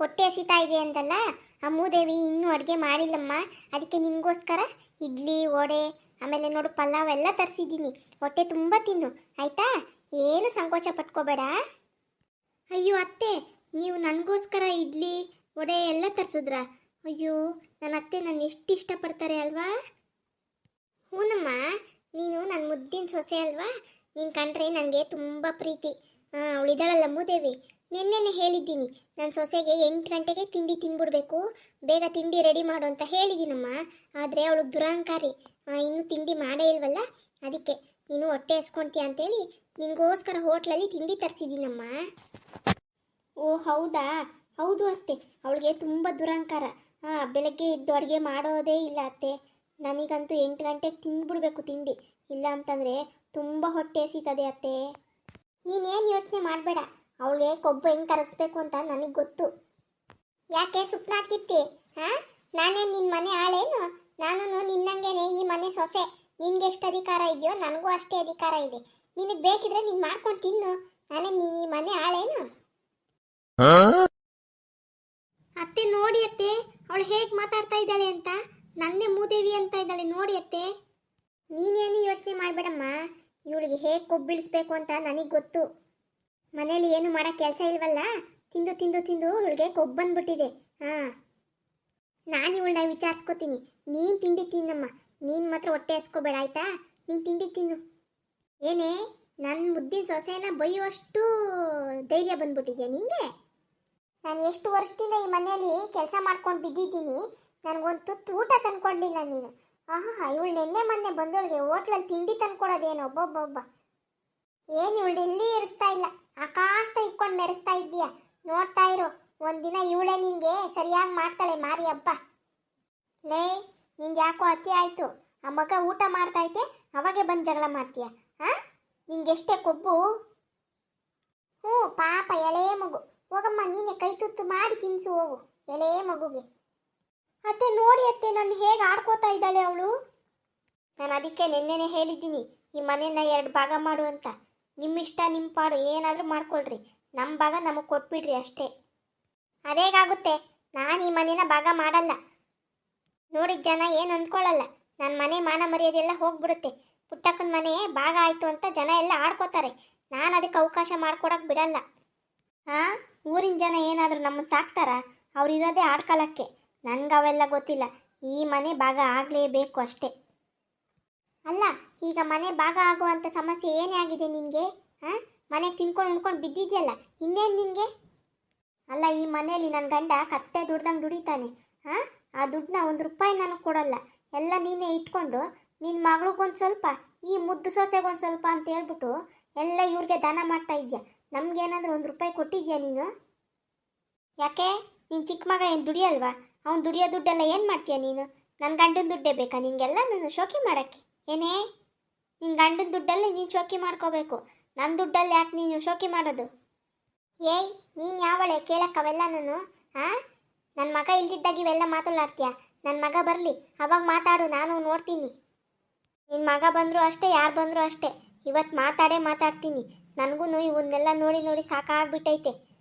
ಹೊಟ್ಟೆ ಹಸಿತಾ ಇದೆ ಅಂತಲ್ಲ, ಆ ಮೂದೇವಿ ಇನ್ನೂ ಅಡುಗೆ ಮಾಡಿಲ್ಲಮ್ಮ. ಅದಕ್ಕೆ ನಿನಗೋಸ್ಕರ ಇಡ್ಲಿ ವಡೆ ಆಮೇಲೆ ನೋಡು ಪಲಾವ್ ಎಲ್ಲ ತರಿಸಿದ್ದೀನಿ. ಹೊಟ್ಟೆ ತುಂಬ ತಿನ್ನು ಆಯಿತಾ, ಏನು ಸಂಕೋಚ ಪಟ್ಕೋಬೇಡ. ಅಯ್ಯೋ ಅತ್ತೆ, ನೀವು ನನಗೋಸ್ಕರ ಇಡ್ಲಿ ವಡೆ ಎಲ್ಲ ತರಿಸಿದ್ರಾ? ಅಯ್ಯೋ ನನ್ನ ಅತ್ತೆ ನನ್ನ ಎಷ್ಟು ಇಷ್ಟಪಡ್ತಾರೆ ಅಲ್ವಾ. ಹೂನಮ್ಮ, ನೀನು ನನ್ನ ಮುದ್ದಿನ ಸೊಸೆ ಅಲ್ವಾ, ನೀನು ಕಂಡ್ರೆ ನನಗೆ ತುಂಬ ಪ್ರೀತಿ. ಅವಳಿದ್ದಾಳಲ್ಲ ಮೂದೇವಿ, ನಿನ್ನೆನೆ ಹೇಳಿದ್ದೀನಿ ನನ್ನ ಸೊಸೆಗೆ 8 ಗಂಟೆಗೆ ತಿಂಡಿ ತಿಂದ್ಬಿಡ್ಬೇಕು, ಬೇಗ ತಿಂಡಿ ರೆಡಿ ಮಾಡು ಅಂತ ಹೇಳಿದ್ದೀನಮ್ಮ. ಆದರೆ ಅವಳು ದುರಹಂಕಾರಿ, ಇನ್ನೂ ತಿಂಡಿ ಮಾಡೇ ಇಲ್ವಲ್ಲ, ಅದಕ್ಕೆ ನೀನು ಹೊಟ್ಟೆ ಹಸ್ಕೊಳ್ತೀಯ ಅಂತೇಳಿ ನಿನಗೋಸ್ಕರ ಹೋಟ್ಲಲ್ಲಿ ತಿಂಡಿ ತರಿಸಿದ್ದೀನಮ್ಮ. ಓ ಹೌದಾ, ಹೌದು ಅತ್ತೆ, ಅವಳಿಗೆ ತುಂಬ ದುರಹಂಕಾರ. ಬೆಳಗ್ಗೆ ಎದ್ದು ಅಡುಗೆ ಮಾಡೋದೇ ಇಲ್ಲ ಅತ್ತೆ. ನನಗಂತೂ 8 ಗಂಟೆಗೆ ತಿಂದ್ಬಿಡ್ಬೇಕು ತಿಂಡಿ, ಇಲ್ಲ ಅಂತಂದರೆ ತುಂಬ ಹೊಟ್ಟೆ ಹಸಿತದೆ ಅತ್ತೆ. ನೀನೇನು ಯೋಚನೆ ಮಾಡಬೇಡ, ಅವಳಿಗೆ ಕೊಬ್ಬು ಹೆಂಗೆ ಕರಗಿಸ್ಬೇಕು ಅಂತ ನನಗೆ ಗೊತ್ತು. ಯಾಕೆ ಸುಪ್ನಾಕಿತ್ತಿ? ನಾನೇನು ನಿನ್ನ ಮನೆ ಆಳೇನು? ನಾನು ನಿನ್ನಂಗೆನೆ ಈ ಮನೆ ಸೊಸೆ. ನಿನ್ಗೆ ಎಷ್ಟು ಅಧಿಕಾರ ಇದೆಯೋ ನನಗೂ ಅಷ್ಟೇ ಅಧಿಕಾರ ಇದೆ. ನಿನಗೆ ಬೇಕಿದ್ರೆ ನೀನು ಮಾಡ್ಕೊಂಡು ತಿನ್ನು, ನಾನೇನು ನೀನು ಈ ಮನೆ ಆಳೇನು? ಅತ್ತೆ ನೋಡಿ ಅತ್ತೆ, ಅವಳು ಹೇಗೆ ಮಾತಾಡ್ತಾ ಇದ್ದಾಳೆ ಅಂತ, ನನ್ನೇ ಮೂದೇವಿ ಅಂತ ಇದ್ದಾಳೆ ನೋಡಿ ಅತ್ತೆ. ನೀನೇನು ಯೋಚನೆ ಮಾಡಬೇಡಮ್ಮ, ಇವಳಿಗೆ ಹೇಗೆ ಕೊಬ್ಬಿಳಿಸ್ಬೇಕು ಅಂತ ನನಗೆ ಗೊತ್ತು. ಮನೇಲಿ ಏನು ಮಾಡೋ ಕೆಲಸ ಇಲ್ವಲ್ಲ, ತಿಂದು ತಿಂದು ತಿಂದು ಇವಳಿಗೆ ಕೊಬ್ಬು ಬಂದ್ಬಿಟ್ಟಿದೆ. ನಾನು ಇವಳನ್ನ ವಿಚಾರಿಸ್ಕೋತೀನಿ. ನೀನು ತಿಂಡಿ ತಿನ್ನಮ್ಮ, ನೀನು ಮಾತ್ರ ಹೊಟ್ಟೆ ಹಸ್ಕೋಬೇಡ ಆಯಿತಾ. ನೀನು ತಿಂಡಿ ತಿನ್ನು. ಏನೇ ನನ್ನ ಮುದ್ದಿನ ಸೊಸೆನ ಬೈಯುವಷ್ಟು ಧೈರ್ಯ ಬಂದ್ಬಿಟ್ಟಿದ್ಯಾ ನಿನಗೆ? ನಾನು ಎಷ್ಟು ವರ್ಷದಿಂದ ಈ ಮನೆಯಲ್ಲಿ ಕೆಲಸ ಮಾಡ್ಕೊಂಡು ಬಿದ್ದಿದ್ದೀನಿ, ನನಗೊಂದು ತುತ್ತು ಊಟ ತಂದ್ಕೊಡ್ಲಿಲ್ಲ ನೀನು. ಇವಳು ನಿನ್ನೆ ಮೊನ್ನೆ ಬಂದವಳಿಗೆ ಹೋಟ್ಲಲ್ಲಿ ತಿಂಡಿ ತಂದ್ಕೊಡೋದೇನು ಒಬ್ಬೊಬ್ಬೊಬ್ಬ. ಏನು ಇವಳು ಎಲ್ಲಿ ಇರಿಸ್ತಾ ಇಲ್ಲ, ಆಕಾಶದ ಇಟ್ಕೊಂಡು ಮೆರೆಸ್ತಾ ಇದ್ದೀಯಾ. ನೋಡ್ತಾ ಇರೋ, ಒಂದಿನ ಇವಳೇ ನಿನಗೆ ಸರಿಯಾಗಿ ಮಾಡ್ತಾಳೆ ಮಾರಿ ಹಬ್ಬ. ಲೇ, ನಿಂಗೆ ಯಾಕೋ ಅತಿ ಆಯಿತು. ಆ ಮಗ ಊಟ ಮಾಡ್ತೈತೆ ಅವಾಗೆ ಬಂದು ಜಗಳ ಮಾಡ್ತೀಯ? ನಿಂಗೆಷ್ಟೇ ಕೊಬ್ಬು. ಪಾಪ ಎಳೆ ಮಗು, ಹೋಗಮ್ಮ ನೀನೆ ಕೈ ತುತ್ತು ಮಾಡಿ ತಿನ್ಸು ಹೋಗು ಎಳೆ ಮಗುಗೆ. ಅತ್ತೆ ನೋಡಿ ಅತ್ತೆ, ನಾನು ಹೇಗೆ ಆಡ್ಕೋತಾ ಇದ್ದಾಳೆ ಅವಳು. ನಾನು ಅದಕ್ಕೆ ನಿನ್ನೆನೆ ಹೇಳಿದ್ದೀನಿ ಈ ಮನೆಯನ್ನ 2 ಭಾಗ ಮಾಡು ಅಂತ. ನಿಮ್ಮಿಷ್ಟ ನಿಮ್ಮ ಪಾಡು ಏನಾದರೂ ಮಾಡ್ಕೊಳ್ರಿ, ನಮ್ಮ ಭಾಗ ನಮಗೆ ಕೊಟ್ಬಿಡ್ರಿ ಅಷ್ಟೇ. ಅದೇಗಾಗುತ್ತೆ, ನಾನು ಈ ಮನೇನ ಭಾಗ ಮಾಡಲ್ಲ. ನೋಡಿದ ಜನ ಏನು ಅಂದ್ಕೊಳ್ಳಲ್ಲ, ನನ್ನ ಮನೆ ಮಾನ ಮರ್ಯಾದೆಲ್ಲ ಹೋಗ್ಬಿಡುತ್ತೆ. ಪುಟ್ಟಕ್ಕನ ಮನೆ ಭಾಗ ಆಯಿತು ಅಂತ ಜನ ಎಲ್ಲ ಆಡ್ಕೋತಾರೆ, ನಾನು ಅದಕ್ಕೆ ಅವಕಾಶ ಮಾಡ್ಕೊಡಕ್ಕೆ ಬಿಡಲ್ಲ. ಊರಿನ ಜನ ಏನಾದರೂ ನಮ್ಮನ್ನು ಸಾಕ್ತಾರಾ? ಅವರಿರೋದೇ ಆಡ್ಕೊಳ್ಳೋಕ್ಕೆ. ನನಗೆ ಅವೆಲ್ಲ ಗೊತ್ತಿಲ್ಲ. ಈ ಮನೆ ಭಾಗ ಆಗಲೇಬೇಕು ಅಷ್ಟೇ. ಅಲ್ಲ, ಈಗ ಮನೆ ಭಾಗ ಆಗುವಂಥ ಸಮಸ್ಯೆ ಏನೇ ಆಗಿದೆ ನಿನಗೆ? ಮನೆಗೆ ತಿನ್ಕೊಂಡು ಉಣ್ಕೊಂಡು ಬಿದ್ದಿದೆಯಲ್ಲ, ಇನ್ನೇನು ನಿನಗೆ? ಅಲ್ಲ, ಈ ಮನೆಯಲ್ಲಿ ನನ್ನ ಗಂಡ ಕತ್ತೆ ದುಡ್ದಂಗೆ ದುಡಿತಾನೆ. ಆ ದುಡ್ಡನ್ನ 1 ರೂಪಾಯಿ ನನಗೆ ಕೊಡಲ್ಲ, ಎಲ್ಲ ನೀನೇ ಇಟ್ಕೊಂಡು ನಿನ್ನ ಮಗಳಿಗೊಂದು ಸ್ವಲ್ಪ, ಈ ಮುದ್ದು ಸೊಸೆಗೊಂದು ಸ್ವಲ್ಪ ಅಂತ ಹೇಳ್ಬಿಟ್ಟು ಎಲ್ಲ ಇವ್ರಿಗೆ ದಾನ ಮಾಡ್ತಾ ಇದೆಯಾ. ನಮಗೇನಾದರೂ 1 ರೂಪಾಯಿ ಕೊಟ್ಟಿದ್ಯಾ ನೀನು? ಯಾಕೆ ನೀನು ಚಿಕ್ಕ ಮಗ ಏನು ದುಡಿಯಲ್ವಾ? ಅವ್ನು ದುಡಿಯೋ ದುಡ್ಡೆಲ್ಲ ಏನು ಮಾಡ್ತೀಯ ನೀನು? ನನ್ನ ಗಂಡನ ದುಡ್ಡೇ ಬೇಕಾ ನಿನಗೆಲ್ಲ ನಾನು ಶೋಕಿ ಮಾಡೋಕ್ಕೆ? ಏನೇ, ನಿನ್ನ ಗಂಡನ ದುಡ್ಡಲ್ಲಿ ನೀನು ಶೋಕಿ ಮಾಡ್ಕೋಬೇಕು, ನನ್ನ ದುಡ್ಡಲ್ಲಿ ಯಾಕೆ ನೀನು ಶೋಕಿ ಮಾಡೋದು? ಏಯ್, ನೀನು ಯಾವಳೆ ಕೇಳಕ್ಕೆ ಅವೆಲ್ಲ? ನನ್ನ ಮಗ ಇಲ್ದಿದ್ದಾಗ ಇವೆಲ್ಲ ಮಾತಾಡ್ತೀಯ. ನನ್ನ ಮಗ ಬರಲಿ ಅವಾಗ ಮಾತಾಡು, ನಾನು ನೋಡ್ತೀನಿ. ನಿನ್ನ ಮಗ ಬಂದರೂ ಅಷ್ಟೇ, ಯಾರು ಬಂದರೂ ಅಷ್ಟೇ, ಇವತ್ತು ಮಾತಾಡ್ತೀನಿ. ನನಗೂ ಇವನ್ನೆಲ್ಲ ನೋಡಿ ನೋಡಿ ಸಾಕಾಗ್ಬಿಟ್ಟೈತೆ.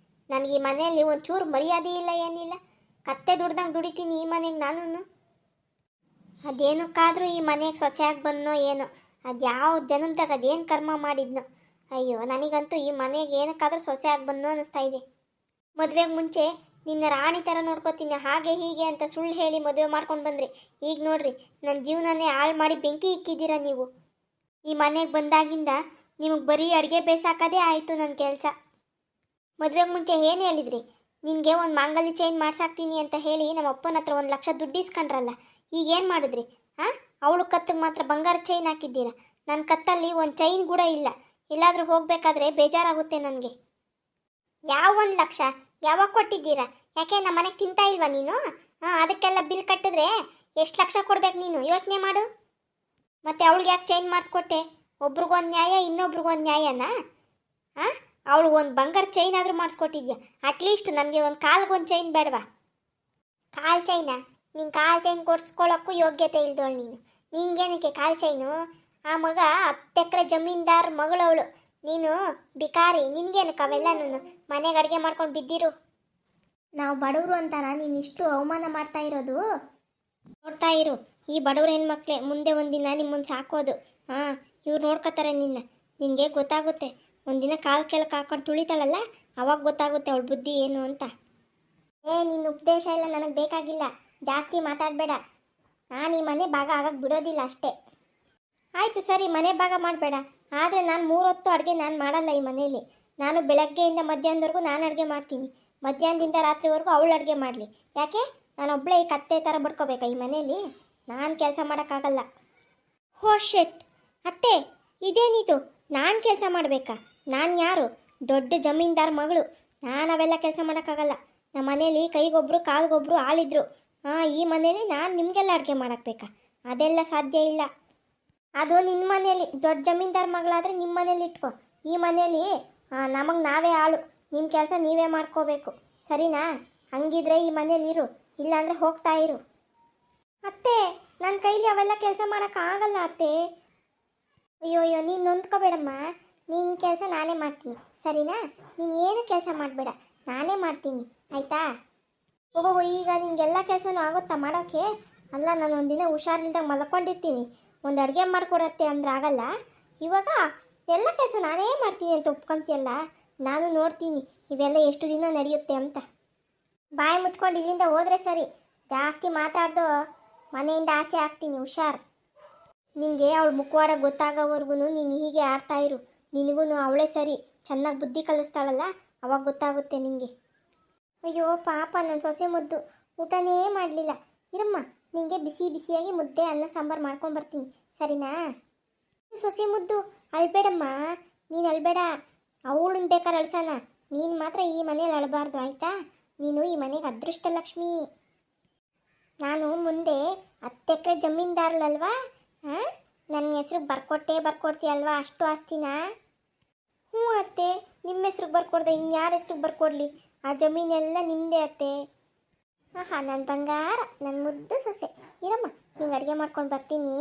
ನನಗೆ ಈ ಮನೆಯಲ್ಲಿ ಒಂಚೂರು ಮರ್ಯಾದೆ ಇಲ್ಲ, ಏನಿಲ್ಲ. ಕತ್ತೆ ದುಡ್ದಂಗೆ ದುಡಿತೀನಿ ಈ ಮನೆಗೆ ನಾನು. ಅದೇನಕ್ಕಾದರೂ ಈ ಮನೆಗೆ ಸೊಸೆಯಾಗಿ ಬಂದನೋ ಏನೋ, ಅದು ಯಾವ ಜನ್ಮದಾಗ ಅದೇನು ಕರ್ಮ ಮಾಡಿದ್ನೋ. ಅಯ್ಯೋ, ನನಗಂತೂ ಈ ಮನೆಗೆ ಏನಕ್ಕಾದರೂ ಸೊಸೆಯಾಗಿ ಬಂದನೋ ಅನ್ನಿಸ್ತಾ ಇದೆ. ಮದುವೆಗೆ ಮುಂಚೆ ನಿನ್ನ ರಾಣಿ ಥರ ನೋಡ್ಕೋತೀನಿ ಹಾಗೆ ಹೀಗೆ ಅಂತ ಸುಳ್ಳು ಹೇಳಿ ಮದುವೆ ಮಾಡ್ಕೊಂಡು ಬಂದ್ರಿ. ಈಗ ನೋಡ್ರಿ, ನನ್ನ ಜೀವನನೇ ಹಾಳು ಮಾಡಿ ಬೆಂಕಿ ಇಕ್ಕಿದ್ದೀರ ನೀವು. ಈ ಮನೆಗೆ ಬಂದಾಗಿಂದ ನಿಮಗೆ ಬರೀ ಅಡುಗೆ ಬೇಸಾಕೋದೇ ಆಯಿತು ನನ್ನ ಕೆಲಸ. ಮದುವೆಗೆ ಮುಂಚೆ ಏನು ಹೇಳಿದ್ರಿ? ನಿನಗೆ ಒಂದು ಮಾಂಗಲ್ಯ ಚೈನ್ ಮಾಡ್ಸಾಕ್ತೀನಿ ಅಂತ ಹೇಳಿ ನಮ್ಮ ಅಪ್ಪನ ಹತ್ರ 1 ಲಕ್ಷ ದುಡ್ಡು ಇಸ್ಕೊಂಡ್ರಲ್ಲ, ಈಗ ಏನು ಮಾಡಿದ್ರಿ? ಅವಳು ಕತ್ತಿಗೆ ಮಾತ್ರ ಬಂಗಾರ ಚೈನ್ ಹಾಕಿದ್ದೀರ, ನನ್ನ ಕತ್ತಲ್ಲಿ ಒಂದು ಚೈನ್ ಕೂಡ ಇಲ್ಲ. ಎಲ್ಲಾದರೂ ಹೋಗಬೇಕಾದ್ರೆ ಬೇಜಾರಾಗುತ್ತೆ ನನಗೆ. ಯಾವ 1 ಲಕ್ಷ ಯಾವಾಗ ಕೊಟ್ಟಿದ್ದೀರಾ? ಯಾಕೆ ನಮ್ಮ ಮನೆಗೆ ತಿಂತಾ ಇಲ್ವಾ ನೀನು? ಅದಕ್ಕೆಲ್ಲ ಬಿಲ್ ಕಟ್ಟಿದ್ರೆ ಎಷ್ಟು ಲಕ್ಷ ಕೊಡ್ಬೇಕು ನೀನು? ಯೋಚನೆ ಮಾಡು. ಮತ್ತು ಅವಳಿಗೆ ಯಾಕೆ ಚೈನ್ ಮಾಡಿಸ್ಕೊಟ್ಟೆ? ಒಬ್ರಿಗೊಂದು ನ್ಯಾಯ, ಇನ್ನೊಬ್ರಿಗೊಂದು ನ್ಯಾಯನಾ? ಅವಳಿಗೊಂದು ಬಂಗಾರ ಚೈನ್ ಆದರೂ ಮಾಡಿಸ್ಕೊಟ್ಟಿದ್ಯಾ? ಅಟ್ಲೀಸ್ಟ್ ನನಗೆ ಒಂದು ಕಾಲ್ಗೊಂದು ಚೈನ್ ಬೇಡವಾ? ಕಾಲು ಚೈನಾ? ನೀನು ಕಾಲು ಚೈನ್ ಕೊಡಿಸ್ಕೊಳ್ಳೋಕ್ಕೂ ಯೋಗ್ಯತೆ ಇಲ್ದವಳು ನೀನು. ನಿನಗೇನಕ್ಕೆ ಕಾಲು ಚೈನು? ಆ ಮಗ 10 ಎಕರೆ ಜಮೀನ್ದಾರ್ ಮಗಳವಳು, ನೀನು ಬಿಕಾರಿ. ನಿನಗೇನಕ್ಕೆ ಅವೆಲ್ಲ? ನಾನು ಮನೆಗೆ ಅಡುಗೆ ಮಾಡ್ಕೊಂಡು ಬಿದ್ದಿರು. ನಾವು ಬಡವರು ಅಂತಾನ ನೀನು ಇಷ್ಟು ಅವಮಾನ ಮಾಡ್ತಾ ಇರೋದು? ನೋಡ್ತಾ ಇರು, ಈ ಬಡವ್ರ ಹೆಣ್ಮಕ್ಳೇ ಮುಂದೆ ಒಂದಿನ ನಿಮ್ಮನ್ನು ಸಾಕೋದು. ಹಾಂ, ಇವ್ರು ನೋಡ್ಕೋತಾರೆ ನಿನಗೆ ಗೊತ್ತಾಗುತ್ತೆ. ಒಂದಿನ ಕಾಲು ಕೆಳಕ್ಕೆ ಹಾಕೊಂಡು ತುಳಿತಾಳಲ್ಲ, ಅವಾಗ ಗೊತ್ತಾಗುತ್ತೆ ಅವಳ ಬುದ್ಧಿ ಏನು ಅಂತ. ನಿನ್ನ ಉಪದೇಶ ಎಲ್ಲ ನನಗೆ ಬೇಕಾಗಿಲ್ಲ, ಜಾಸ್ತಿ ಮಾತಾಡಬೇಡ. ನಾನು ಈ ಮನೆ ಭಾಗ ಆಗಕ್ಕೆ ಬಿಡೋದಿಲ್ಲ ಅಷ್ಟೇ. ಆಯಿತು ಸರಿ, ಮನೆ ಭಾಗ ಮಾಡಬೇಡ. ಆದರೆ ನಾನು 3 ಹೊತ್ತು ಅಡುಗೆ ನಾನು ಮಾಡಲ್ಲ ಈ ಮನೆಯಲ್ಲಿ. ನಾನು ಬೆಳಗ್ಗೆಯಿಂದ ಮಧ್ಯಾಹ್ನದವರೆಗೂ ನಾನು ಅಡುಗೆ ಮಾಡ್ತೀನಿ, ಮಧ್ಯಾಹ್ನದಿಂದ ರಾತ್ರಿವರೆಗೂ ಅವಳು ಅಡುಗೆ ಮಾಡಲಿ. ಯಾಕೆ ನಾನು ಒಬ್ಬಳೇ ಈ ಕತ್ತೆ ಥರ ಬಡ್ಕೋಬೇಕಾ ಈ ಮನೆಯಲ್ಲಿ? ನಾನು ಕೆಲಸ ಮಾಡೋಕ್ಕಾಗಲ್ಲ. ಹೋ ಶೆಟ್ ಅತ್ತೆ, ಇದೇನಿದು? ನಾನು ಕೆಲಸ ಮಾಡಬೇಕಾ? ನಾನು ಯಾರು? ದೊಡ್ಡ ಜಮೀನ್ದಾರ್ ಮಗಳು. ನಾನು ಅವೆಲ್ಲ ಕೆಲಸ ಮಾಡೋಕ್ಕಾಗಲ್ಲ. ನಮ್ಮ ಮನೇಲಿ ಕೈಗೊಬ್ಬರು ಕಾಲ್ಗೊಬ್ಬರು ಆಳಿದ್ರು. ಈ ಮನೇಲಿ ನಾನು ನಿಮಗೆಲ್ಲ ಅಡುಗೆ ಮಾಡೋಕ್ಬೇಕಾ? ಅದೆಲ್ಲ ಸಾಧ್ಯ ಇಲ್ಲ. ಅದು ನಿನ್ನ ಮನೇಲಿ ದೊಡ್ಡ ಜಮೀನ್ದಾರ್ ಮಗಳಾದರೆ ನಿಮ್ಮ ಮನೇಲಿ ಇಟ್ಕೊ. ಈ ಮನೇಲಿ ನಮಗೆ ನಾವೇ ಆಳು, ನಿಮ್ಮ ಕೆಲಸ ನೀವೇ ಮಾಡ್ಕೋಬೇಕು, ಸರಿನಾ? ಹಂಗಿದ್ರೆ ಈ ಮನೇಲಿ ಇರು, ಇಲ್ಲಾಂದರೆ ಹೋಗ್ತಾ ಇರು. ಅತ್ತೆ, ನನ್ನ ಕೈಲಿ ಅವೆಲ್ಲ ಕೆಲಸ ಮಾಡೋಕ್ಕಾಗಲ್ಲ ಅತ್ತೆ. ಅಯ್ಯೋ ನೀನು ನೊಂದ್ಕೋಬೇಡಮ್ಮ, ನಿನ್ನ ಕೆಲಸ ನಾನೇ ಮಾಡ್ತೀನಿ, ಸರಿನಾ? ನೀನು ಏನು ಕೆಲಸ ಮಾಡಬೇಡ, ನಾನೇ ಮಾಡ್ತೀನಿ, ಆಯಿತಾ? ಓಹೋ, ಈಗ ನಿನಗೆಲ್ಲ ಕೆಲಸನೂ ಆಗುತ್ತಾ ಮಾಡೋಕ್ಕೆ? ಅಲ್ಲ, ನಾನು ಒಂದಿನ ಹುಷಾರಿಲ್ದಾಗ ಮಲ್ಕೊಂಡಿರ್ತೀನಿ, ಒಂದು ಅಡುಗೆ ಮಾಡಿಕೊಡತ್ತೆ ಅಂದ್ರೆ ಆಗಲ್ಲ. ಇವಾಗ ಎಲ್ಲ ಕೆಲಸ ನಾನೇ ಮಾಡ್ತೀನಿ ಅಂತ ಒಪ್ಕೊಂತೀಯಲ್ಲ, ನಾನು ನೋಡ್ತೀನಿ ಇವೆಲ್ಲ ಎಷ್ಟು ದಿನ ನಡೆಯುತ್ತೆ ಅಂತ. ಬಾಯಿ ಮುಚ್ಕೊಂಡು ಇಲ್ಲಿಂದ ಹೋದರೆ ಸರಿ, ಜಾಸ್ತಿ ಮಾತಾಡ್ದು ಮನೆಯಿಂದ ಆಚೆ ಹಾಕ್ತೀನಿ, ಹುಷಾರು. ನಿನಗೆ ಅವಳು ಮುಖವಾಡ ಗೊತ್ತಾಗೋವರೆಗೂ ನೀನು ಹೀಗೆ ಆಡ್ತಾ ಇರು. ನಿನಗೂ ಅವಳೇ ಸರಿ, ಚೆನ್ನಾಗಿ ಬುದ್ಧಿ ಕಲಿಸ್ತಾಳಲ್ಲ, ಅವಾಗ ಗೊತ್ತಾಗುತ್ತೆ ನಿನಗೆ. ಅಯ್ಯೋ ಪಾಪ, ನನ್ನ ಸೊಸೆ ಮುದ್ದು ಊಟನೇ ಮಾಡಲಿಲ್ಲ. ಇರಮ್ಮ, ನಿನಗೆ ಬಿಸಿ ಬಿಸಿಯಾಗಿ ಮುದ್ದೆ ಅನ್ನ ಸಾಂಬಾರು ಮಾಡ್ಕೊಂಬರ್ತೀನಿ, ಸರಿನಾ? ಸೊಸೆ ಮುದ್ದು ಅಳ್ಬೇಡಮ್ಮ, ನೀನು ಅಳ್ಬೇಡ. ಅವಳನ್ನ ಬೇಕಾದ್ರೆ ಅಳ್ಸೋಣ, ನೀನು ಮಾತ್ರ ಈ ಮನೇಲಿ ಅಳಬಾರ್ದು, ಆಯಿತಾ? ನೀನು ಈ ಮನೆಗೆ ಅದೃಷ್ಟ ಲಕ್ಷ್ಮಿ. ನಾನು ಮುಂದೆ 10 ಎಕರೆ ಜಮೀನ್ದಾರಳಲ್ವಾ? ನನ್ನ ಹೆಸ್ರಿಗೆ ಬರ್ಕೊಡ್ತೀಯಲ್ವಾ ಅಷ್ಟು ಆಸ್ತಿನ? ಹ್ಞೂ ಅತ್ತೆ, ನಿಮ್ಮ ಹೆಸ್ರಿಗೆ ಬರ್ಕೊಡ್ದೆ ಇನ್ಯಾರ ಹೆಸ್ರಿಗೆ ಬರ್ಕೊಡ್ಲಿ? ಆ ಜಮೀನೆಲ್ಲ ನಿಮ್ಮದೇ ಅತ್ತೆ. ನನ್ನ ಬಂಗಾರ, ನನ್ನ ಮುದ್ದು ಸೊಸೆ. ಇರಮ್ಮ, ನಿಂಗೆ ಅಡುಗೆ ಮಾಡ್ಕೊಂಡು ಬರ್ತೀನಿ.